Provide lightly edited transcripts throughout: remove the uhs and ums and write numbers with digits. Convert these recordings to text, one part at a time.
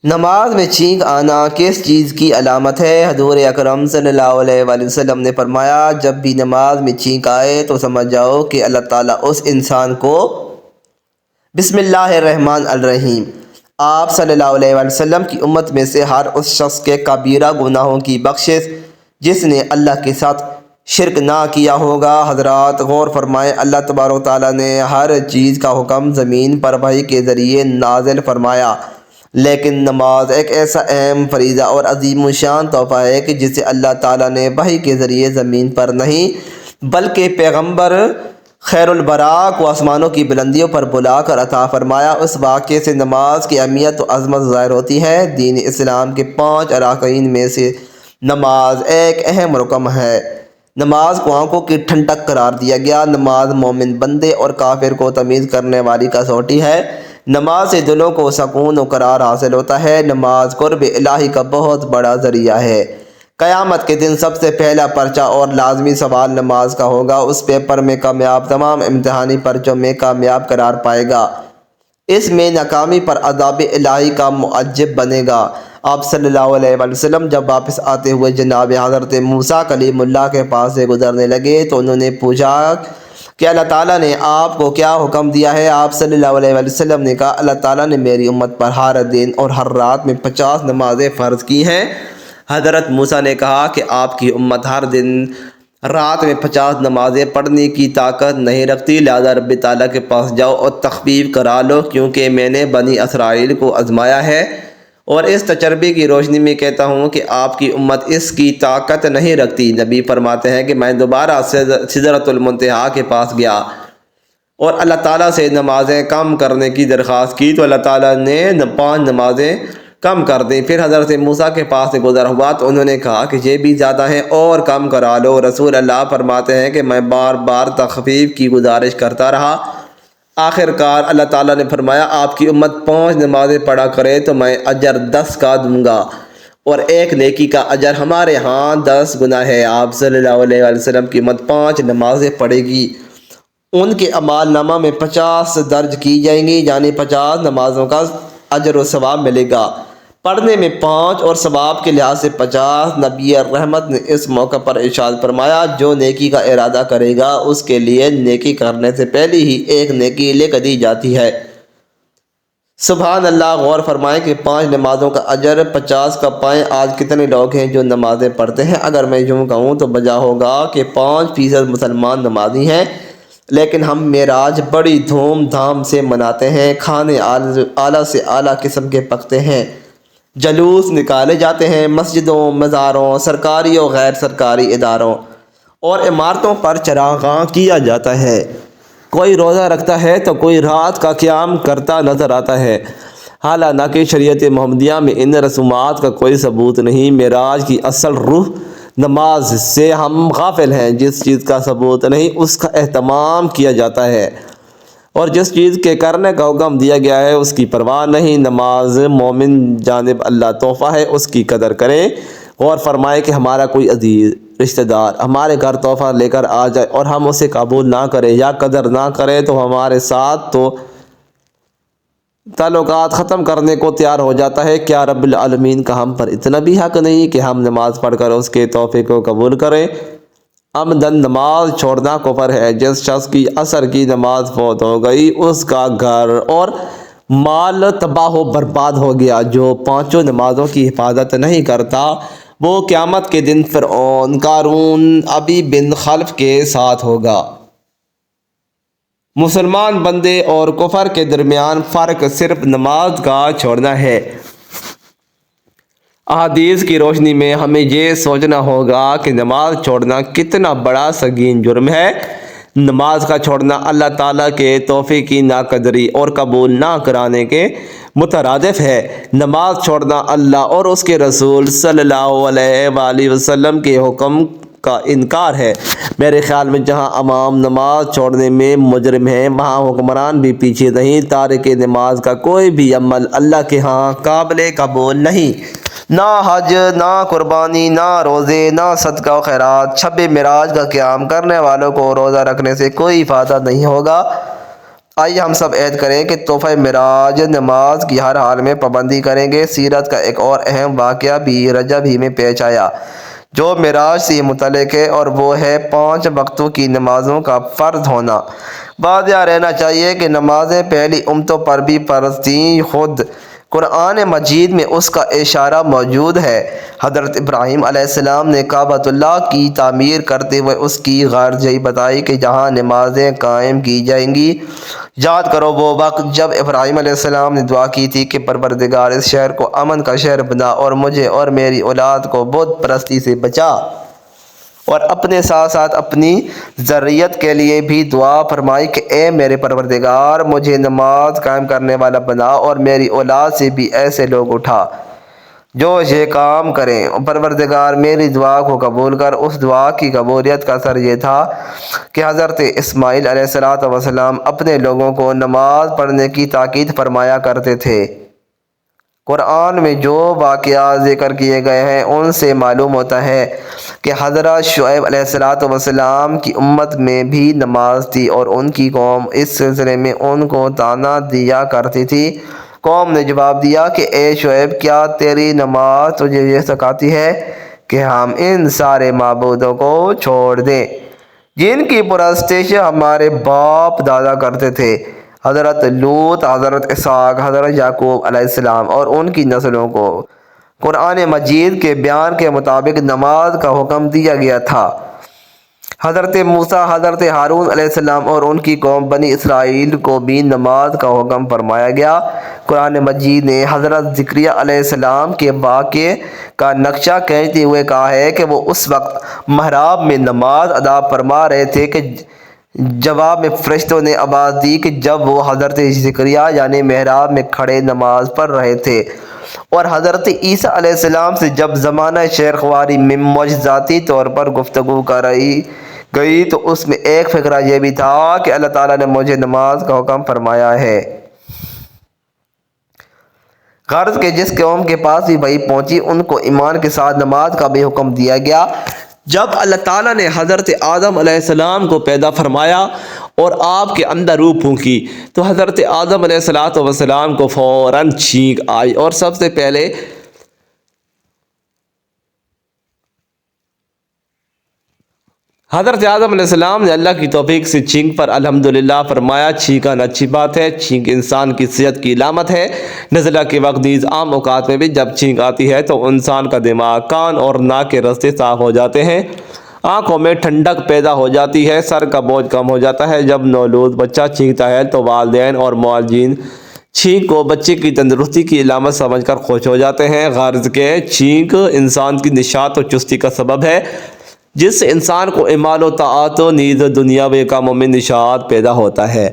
نماز میں چینک آنا کس چیز کی علامت ہے؟ حضور اکرم صلی اللہ علیہ وآلہ وسلم نے فرمایا، جب بھی نماز میں چینک آئے تو سمجھ جاؤ کہ اللہ تعالیٰ اس انسان کو بسم اللہ الرحمن الرحیم۔ آپ صلی اللہ علیہ وآلہ وسلم کی امت میں سے ہر اس شخص کے کبیرہ گناہوں کی بخشش جس نے اللہ کے ساتھ شرک نہ کیا ہوگا۔ حضرات غور فرمائیں، اللہ تبارک و تعالیٰ نے ہر چیز کا حکم زمین پر وحی کے ذریعے نازل فرمایا، لیکن نماز ایک ایسا اہم فریضہ اور عظیم الشان تحفہ ہے کہ جسے اللہ تعالیٰ نے وحی کے ذریعے زمین پر نہیں بلکہ پیغمبر خیر البراء کو آسمانوں کی بلندیوں پر بلا کر عطا فرمایا۔ اس واقعے سے نماز کی اہمیت و عظمت ظاہر ہوتی ہے۔ دین اسلام کے 5 ارکان میں سے نماز ایک اہم رکن ہے۔ نماز کو آنکھوں کی ٹھنڈک قرار دیا گیا۔ نماز مومن بندے اور کافر کو تمیز کرنے والی کسوٹی ہے۔ نماز سے دلوں کو سکون و قرار حاصل ہوتا ہے۔ نماز قرب الہی کا بہت بڑا ذریعہ ہے۔ قیامت کے دن سب سے پہلا پرچہ اور لازمی سوال نماز کا ہوگا۔ اس پیپر میں کامیاب تمام امتحانی پرچوں میں کامیاب قرار پائے گا۔ اس میں ناکامی پر عذاب الہی کا معجب بنے گا۔ آپ صلی اللہ علیہ وآلہ وسلم جب واپس آتے ہوئے جناب حضرت موسیٰ کلیم اللہ کے پاس سے گزرنے لگے تو انہوں نے پوچھا کہ اللہ تعالیٰ نے آپ کو کیا حکم دیا ہے؟ آپ صلی اللہ علیہ وآلہ وسلم نے کہا، اللہ تعالیٰ نے میری امت پر ہر دن اور ہر رات میں 50 نمازیں فرض کی ہیں۔ حضرت موسیٰ نے کہا کہ آپ کی امت ہر دن رات میں 50 نمازیں پڑھنے کی طاقت نہیں رکھتی، لہذا رب تعالیٰ کے پاس جاؤ اور تخفیف کرا لو، کیونکہ میں نے بنی اسرائیل کو آزمایا ہے اور اس تجربے کی روشنی میں کہتا ہوں کہ آپ کی امت اس کی طاقت نہیں رکھتی۔ نبی فرماتے ہیں کہ میں دوبارہ سدرۃ المنتہا کے پاس گیا اور اللہ تعالیٰ سے نمازیں کم کرنے کی درخواست کی تو اللہ تعالیٰ نے 5 نمازیں کم کر دیں۔ پھر حضرت موسیٰ کے پاس سے گزر ہوا تو انہوں نے کہا کہ یہ بھی زیادہ ہیں اور کم کرا لو۔ رسول اللہ فرماتے ہیں کہ میں بار بار تخفیف کی گزارش کرتا رہا۔ آخر کار اللہ تعالیٰ نے فرمایا، آپ کی امت 5 نمازیں پڑھا کرے تو میں اجر 10 کا دوں گا اور ایک نیکی کا اجر ہمارے ہاں 10 گنا ہے۔ آپ صلی اللہ علیہ وآلہ وسلم کی امت 5 نمازیں پڑھے گی، ان کے اعمال نامہ میں 50 درج کی جائیں گی، یعنی 50 نمازوں کا اجر و ثواب ملے گا۔ پڑھنے میں 5 اور ثواب کے لحاظ سے 50۔ نبی رحمت نے اس موقع پر ارشاد فرمایا، جو نیکی کا ارادہ کرے گا اس کے لیے نیکی کرنے سے پہلے ہی ایک نیکی لکھ دی جاتی ہے۔ سبحان اللہ! غور فرمائیں کہ 5 نمازوں کا اجر 50 کا پائیں۔ آج کتنے لوگ ہیں جو نمازیں پڑھتے ہیں؟ اگر میں یوں کہوں تو بجا ہوگا کہ 5% مسلمان نمازی ہیں، لیکن ہم معراج بڑی دھوم دھام سے مناتے ہیں۔ کھانے اعلیٰ سے اعلیٰ قسم کے پکتے ہیں، جلوس نکالے جاتے ہیں، مسجدوں، مزاروں، سرکاری اور غیر سرکاری اداروں اور عمارتوں پر چراغاں کیا جاتا ہے۔ کوئی روزہ رکھتا ہے تو کوئی رات کا قیام کرتا نظر آتا ہے، حالانکہ شریعت محمدیہ میں ان رسومات کا کوئی ثبوت نہیں۔ معراج کی اصل روح نماز سے ہم غافل ہیں۔ جس چیز کا ثبوت نہیں اس کا اہتمام کیا جاتا ہے اور جس چیز کے کرنے کا حکم دیا گیا ہے اس کی پرواہ نہیں۔ نماز مومن جانب اللہ تحفہ ہے، اس کی قدر کریں۔ غور فرمائیں کہ ہمارا کوئی عزیز رشتہ دار ہمارے گھر تحفہ لے کر آ جائے اور ہم اسے قبول نہ کریں یا قدر نہ کریں تو ہمارے ساتھ تو تعلقات ختم کرنے کو تیار ہو جاتا ہے۔ کیا رب العالمین کا ہم پر اتنا بھی حق نہیں کہ ہم نماز پڑھ کر اس کے تحفے کو قبول کریں؟ عمداً نماز چھوڑنا کفر ہے۔ جس شخص کی عصر کی نماز فوت ہو گئی اس کا گھر اور مال تباہ و برباد ہو گیا۔ جو 5 نمازوں کی حفاظت نہیں کرتا وہ قیامت کے دن فرعون، قارون، ابی بن خلف کے ساتھ ہوگا۔ مسلمان بندے اور کفر کے درمیان فرق صرف نماز کا چھوڑنا ہے۔ احادیث کی روشنی میں ہمیں یہ سوچنا ہوگا کہ نماز چھوڑنا کتنا بڑا سنگین جرم ہے۔ نماز کا چھوڑنا اللہ تعالیٰ کے تحفے کی ناقدری اور قبول نہ کرانے کے مترادف ہے۔ نماز چھوڑنا اللہ اور اس کے رسول صلی اللہ علیہ وآلہ وسلم کے حکم کا انکار ہے۔ میرے خیال میں جہاں عوام نماز چھوڑنے میں مجرم ہیں وہاں حکمران بھی پیچھے نہیں۔ تارک نماز کا کوئی بھی عمل اللہ کے ہاں قابل قبول نہیں۔ نہ حج، نہ قربانی، نہ روزے، نہ صدقہ و خیرات۔ شب معراج کا قیام کرنے والوں کو روزہ رکھنے سے کوئی فائدہ نہیں ہوگا۔ آئیے ہم سب عہد کریں کہ تحفہ معراج نماز کی ہر حال میں پابندی کریں گے۔ سیرت کا ایک اور اہم واقعہ بھی رجب ہی میں پیش آیا جو معراج سے متعلق ہے، اور وہ ہے 5 وقتوں کی نمازوں کا فرض ہونا۔ واضح رہنا چاہیے کہ نمازیں پہلی امتوں پر بھی فرض تھیں، خود قرآن مجید میں اس کا اشارہ موجود ہے۔ حضرت ابراہیم علیہ السلام نے کعبۃ اللہ کی تعمیر کرتے ہوئے اس کی غرض یہی بتائی کہ جہاں نمازیں قائم کی جائیں گی۔ یاد کرو وہ وقت جب ابراہیم علیہ السلام نے دعا کی تھی کہ پروردگار اس شہر کو امن کا شہر بنا اور مجھے اور میری اولاد کو بت پرستی سے بچا، اور اپنے ساتھ ساتھ اپنی ذریت کے لیے بھی دعا فرمائی کہ اے میرے پروردگار مجھے نماز قائم کرنے والا بنا اور میری اولاد سے بھی ایسے لوگ اٹھا جو یہ کام کریں۔ پروردگار میری دعا کو قبول کر۔ اس دعا کی قبولیت کا اثر یہ تھا کہ حضرت اسماعیل علیہ السلام اپنے لوگوں کو نماز پڑھنے کی تاکید فرمایا کرتے تھے۔ قرآن میں جو واقعات ذکر کیے گئے ہیں ان سے معلوم ہوتا ہے کہ حضرت شعیب علیہ السلام کی امت میں بھی نماز تھی، اور ان کی قوم اس سلسلے میں ان کو طعنہ دیا کرتی تھی۔ قوم نے جواب دیا کہ اے شعیب، کیا تیری نماز تجھے یہ سکھاتی ہے کہ ہم ان سارے معبودوں کو چھوڑ دیں جن کی پرستش ہمارے باپ دادا کرتے تھے؟ حضرت لوط، حضرت اسحاق، حضرت یعقوب علیہ السلام اور ان کی نسلوں کو قرآن مجید کے بیان کے مطابق نماز کا حکم دیا گیا تھا۔ حضرت موسیٰ، حضرت ہارون علیہ السلام اور ان کی قوم بنی اسرائیل کو بھی نماز کا حکم فرمایا گیا۔ قرآن مجید نے حضرت زکریا علیہ السلام کے واقعے کا نقشہ کھینچتے ہوئے کہا ہے کہ وہ اس وقت محراب میں نماز ادا فرما رہے تھے کہ جواب میں فرشتوں نے آواز دی کہ جب وہ حضرت زکریا یعنی محراب میں کھڑے نماز پڑھ رہے تھے، اور حضرت عیسیٰ علیہ السلام سے جب زمانہ شیخ خواری میں معجزاتی طور پر گفتگو کرائی گئی تو اس میں ایک فقرہ یہ بھی تھا کہ اللہ تعالیٰ نے مجھے نماز کا حکم فرمایا ہے۔ غرض کہ جس قوم کے پاس بھی وحی پہنچی ان کو ایمان کے ساتھ نماز کا بھی حکم دیا گیا۔ جب اللہ تعالیٰ نے حضرت آدم علیہ السلام کو پیدا فرمایا اور آپ کے اندر روح پھونکی تو حضرت آدم علیہ السلام کو فوراً چھینک آئی، اور سب سے پہلے حضرت آدم علیہ السلام نے اللہ کی توفیق سے چھینک پر الحمدللہ فرمایا۔ چھینکنا اچھی بات ہے، چھینک انسان کی صحت کی علامت ہے۔ نزلہ کے وقت نیز عام اوقات میں بھی جب چھینک آتی ہے تو انسان کا دماغ، کان اور ناک کے راستے صاف ہو جاتے ہیں، آنکھوں میں ٹھنڈک پیدا ہو جاتی ہے، سر کا بوجھ کم ہو جاتا ہے۔ جب نولود بچہ چھینکتا ہے تو والدین اور معالجین چھینک کو بچے کی تندرستی کی علامت سمجھ کر خوش ہو جاتے ہیں۔ غرض کہ چھینک انسان کی نشاط و چستی کا سبب ہے، جس سے انسان کو اعمال و طاعت و نیز دنیاوی کاموں میں نشاط پیدا ہوتا ہے۔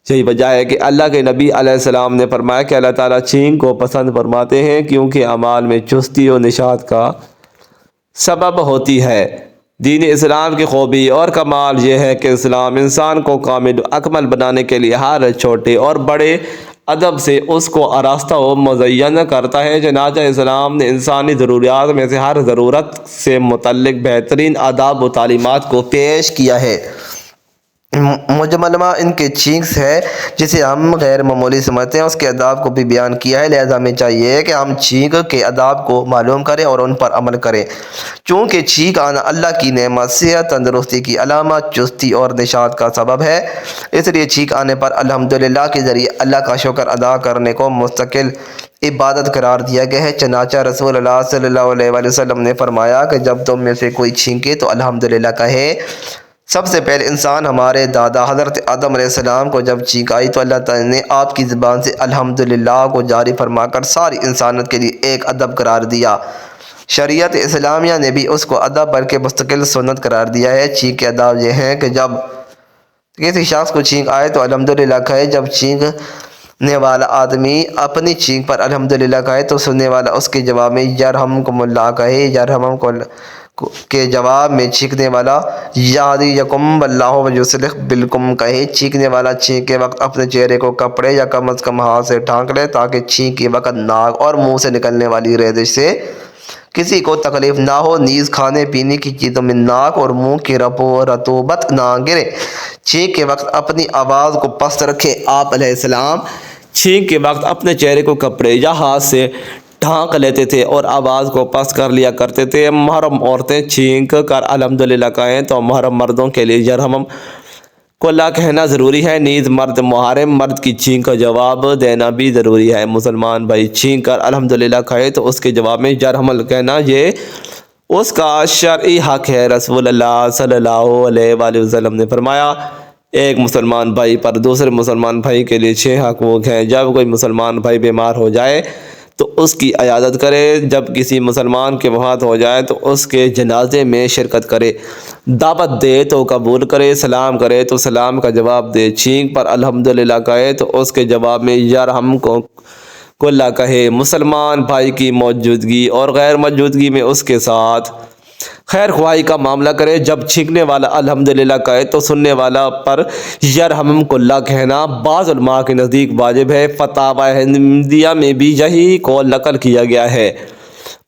یہی وجہ ہے کہ اللہ کے نبی علیہ السلام نے فرمایا کہ اللہ تعالیٰ چھینک کو پسند فرماتے ہیں کیونکہ اعمال میں چستی و نشاط کا سبب ہوتی ہے۔ دین اسلام کی خوبی اور کمال یہ ہے کہ اسلام انسان کو کامل و اکمل بنانے کے لیے ہر چھوٹے اور بڑے ادب سے اس کو آراستہ و مزین کرتا ہے۔ چنانچہ اسلام نے انسانی ضروریات میں سے ہر ضرورت سے متعلق بہترین آداب و تعلیمات کو پیش کیا ہے۔ مجملہ ان کے چھینک ہے جسے ہم غیر معمولی سمجھتے ہیں، اس کے آداب کو بھی بیان کیا ہے، لہذا ہمیں چاہیے کہ ہم چھینک کے آداب کو معلوم کریں اور ان پر عمل کریں۔ چونکہ چھینک آنا اللہ کی نعمت، صحت، تندرستی کی علامت، چستی اور نشاط کا سبب ہے، اس لیے چھینک آنے پر الحمدللہ کے ذریعے اللہ کا شکر ادا کرنے کو مستقل عبادت قرار دیا گیا ہے۔ چنانچہ رسول اللہ صلی اللہ علیہ وآلہ وسلم نے فرمایا کہ جب تم میں سے کوئی چھینکے تو الحمدللہ کہے۔ سب سے پہلے انسان ہمارے دادا حضرت آدم علیہ السلام کو جب چھینک آئی تو اللہ تعالیٰ نے آپ کی زبان سے الحمدللہ کو جاری فرما کر ساری انسانیت کے لیے ایک ادب قرار دیا۔ شریعت اسلامیہ نے بھی اس کو ادب بلکہ مستقل سنت قرار دیا ہے۔ چھینک کے آداب یہ ہیں کہ جب کسی شخص کو چھینک آئے تو الحمدللہ کہے۔ جب چھینکنے والا آدمی اپنی چھینک پر الحمدللہ کہے تو سننے والا اس کے جواب میں یرحمکم اللہ کہے۔ یرحمکم کے جواب میں چھینکنے والا یہدیکم اللہ ویصلح بالکم کہے۔ چھینکنے والا چھینک کے وقت اپنے چہرے کو کپڑے یا کم از کم ہاتھ سے ڈھانک لے تاکہ چھینک کے وقت ناک اور منہ سے نکلنے والی ریزش سے کسی کو تکلیف نہ ہو، نیز کھانے پینے کی چیزوں میں ناک اور منہ کی رطوبت نہ گرے۔ چھینک کے وقت اپنی آواز کو پست رکھے۔ آپ علیہ السلام چھینک کے وقت اپنے چہرے کو کپڑے یا ہاتھ سے ڈھانک لیتے تھے اور آواز کو پست کر لیا کرتے تھے۔ محرم عورتیں چھینک کر الحمدللہ کہیں تو محرم مردوں کے لیے یرحم کو لا کہنا ضروری ہے، نیز محرم مرد کی چھینک کا جواب دینا بھی ضروری ہے۔ مسلمان بھائی چھینک کر الحمدللہ کہے تو اس کے جواب میں یرحم کہنا یہ اس کا شرعی حق ہے۔ رسول اللہ صلی اللہ علیہ وآلہ وسلم نے فرمایا، ایک مسلمان بھائی پر دوسرے مسلمان بھائی کے لیے 6 حقوق ہیں۔ جب کوئی مسلمان بھائی بیمار ہو جائے تو اس کی عیادت کرے، جب کسی مسلمان کے وفات ہو جائے تو اس کے جنازے میں شرکت کرے، دعوت دے تو قبول کرے، سلام کرے تو سلام کا جواب دے، چھینک پر الحمدللہ کہے تو اس کے جواب میں یرحم کو لا کہے۔ مسلمان بھائی کی موجودگی اور غیر موجودگی میں اس کے ساتھ خیر خواہی کا معاملہ کرے۔ جب چھینکنے والا الحمدللہ کہے تو سننے والا پر یرحم اللہ کہنا بعض علماء کے نزدیک واجب ہے۔ فتاوی ہندیہ میں بھی یہی قول نقل کیا گیا ہے،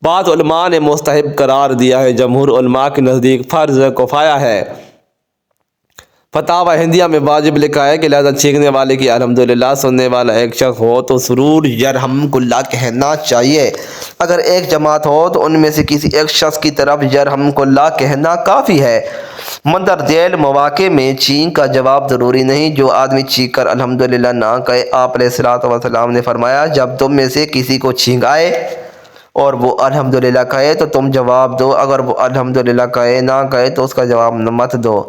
بعض علماء نے مستحب قرار دیا ہے، جمہور علماء کے نزدیک فرض کفایہ ہے۔ فتاوی ہندیہ میں واجب لکھا ہے کہ لہذا چھینکنے والے کی الحمدللہ سننے والا ایک شخص ہو تو ضرور یرحمک اللہ کہنا چاہیے۔ اگر ایک جماعت ہو تو ان میں سے کسی ایک شخص کی طرف یرحمک اللہ کہنا کافی ہے۔ مندرجہ مواقع میں چھینک کا جواب ضروری نہیں۔ جو آدمی چھینک کر الحمدللہ نہ کہے، آپ علیہ السلام نے فرمایا، جب تم میں سے کسی کو چھینک آئے اور وہ الحمدللہ کہے تو تم جواب دو، اگر وہ الحمدللہ نہ کہے تو اس کا جواب مت دو۔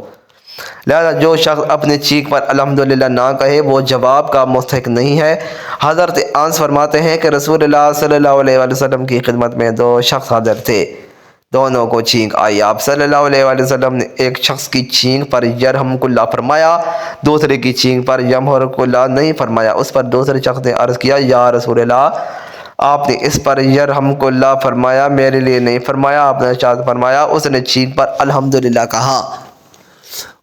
لہذا جو شخص اپنے چھینک پر الحمدللہ نہ کہے وہ جواب کا مستحق نہیں ہے۔ حضرت انس فرماتے ہیں کہ رسول اللہ صلی اللہ علیہ وآلہ وسلم کی خدمت میں 2 شخص حاضر تھے، دونوں کو چھینک آئی۔ آپ صلی اللہ علیہ وآلہ وسلم نے ایک شخص کی چھینک پر یرحمک اللہ فرمایا، دوسرے کی چھینک پر یرحمک اللہ نہیں فرمایا۔ اس پر دوسرے شخص نے عرض کیا، یا رسول اللہ، آپ نے اس پر یرحمک اللہ فرمایا، میرے لیے نہیں فرمایا۔ آپ نے ارشاد فرمایا، اس نے چھینک پر الحمدللہ کہا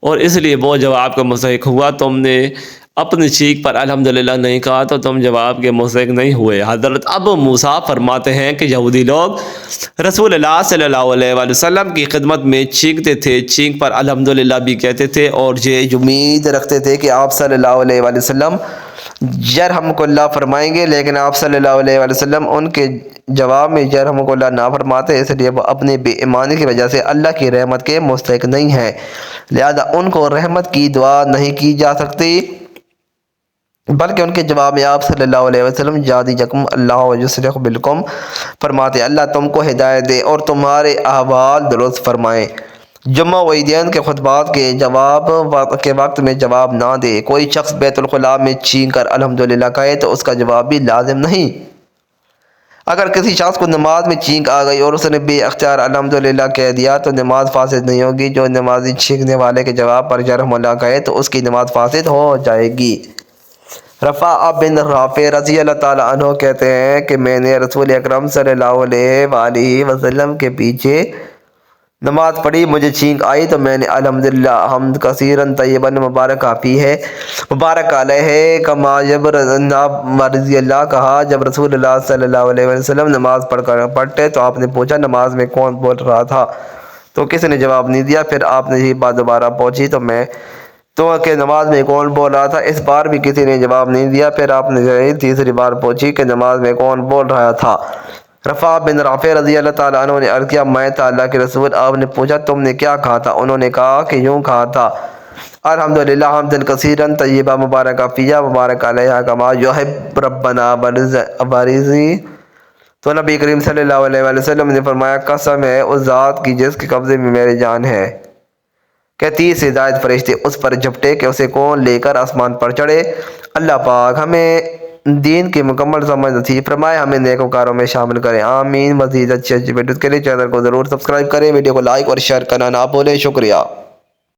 اور اس لیے وہ جواب کا مستحق ہوا، تم نے اپنی چھینک پر الحمدللہ نہیں کہا تو تم جواب کے مستحق نہیں ہوئے۔ حضرت ابو موسیٰ فرماتے ہیں کہ یہودی لوگ رسول اللہ صلی اللہ علیہ وآلہ وسلم کی خدمت میں چھینکتے تھے، چھینک پر الحمدللہ بھی کہتے تھے اور یہ امید رکھتے تھے کہ آپ صلی اللہ علیہ وآلہ وسلم یرحمک اللہ فرمائیں گے، لیکن آپ صلی اللہ علیہ وآلہ وسلم ان کے جواب میں یرحمک اللہ نہ فرماتے، اس لیے وہ اپنی بے ایمانی کی وجہ سے اللہ کی رحمت کے مستحق نہیں ہیں، لہذا ان کو رحمت کی دعا نہیں کی جا سکتی، بلکہ ان کے جواب میں آپ صلی اللہ علیہ وسلم یہدیکم اللہ ویصلح بالکم فرماتے، اللہ تم کو ہدایت دے اور تمہارے احوال درست فرمائے۔ جمعہ و عیدین کے خطبات کے وقت میں جواب نہ دے۔ کوئی شخص بیت الخلاء میں چھینک کر الحمدللہ کہے تو اس کا جواب بھی لازم نہیں۔ اگر کسی شخص کو نماز میں چھینک آ گئی اور اس نے بے اختیار الحمدللہ کہہ دیا تو نماز فاسد نہیں ہوگی۔ جو نمازی چھینکنے والے کے جواب پر یرحم اللہ کہے تو اس کی نماز فاسد ہو جائے گی۔ رفاع بن رافع رضی اللہ تعالیٰ عنہ کہتے ہیں کہ میں نے رسول اکرم صلی اللہ علیہ وآلہ وسلم کے پیچھے نماز پڑھی، مجھے چھینک آئی تو میں نے الحمدللہ حمد کثیرن طیبا مبارکہ پی ہے، مبارک علیہ کما جب رضی اللہ کہا۔ جب رسول اللہ صلی اللہ علیہ وسلم نماز پڑھتے تو آپ نے پوچھا، نماز میں کون بول رہا تھا؟ تو کسی نے جواب نہیں دیا۔ پھر آپ نے یہ بات دوبارہ پوچھی تو کہ نماز میں کون بول رہا تھا؟ اس بار بھی کسی نے جواب نہیں دیا۔ پھر آپ نے تیسری بار پوچھی کہ نماز میں کون بول رہا تھا؟ رفاع بن رافع رضی اللہ تعالیٰ عنہ نے عرض کیا، میں تھا اللہ کے رسول۔ آپ نے پوچھا تم نے کیا کہا تھا؟ انہوں نے کہا کہ یوں کہا تھا، الحمدللہ حمدن کثیرن طیبا مبارکہ فیہ مبارک علیہ کما یحب ربنا ورزی۔ تو نبی کریم صلی اللہ علیہ وآلہ وسلم نے فرمایا، قسم ہے اس ذات کی جس کے قبضے میں میری جان ہے کہ 30 سے زائد فرشتے اس پر جھپٹے کہ اسے کون لے کر آسمان پر چڑھے۔ اللہ پاک ہمیں دین کی مکمل سمجھ نصیب فرمائے، ہمیں نیکوکاروں میں شامل کریں، آمین۔ مزید اچھی ویڈیوز کے لیے چینل کو ضرور سبسکرائب کریں، ویڈیو کو لائک اور شیئر کرنا نہ بھولیں۔ شکریہ۔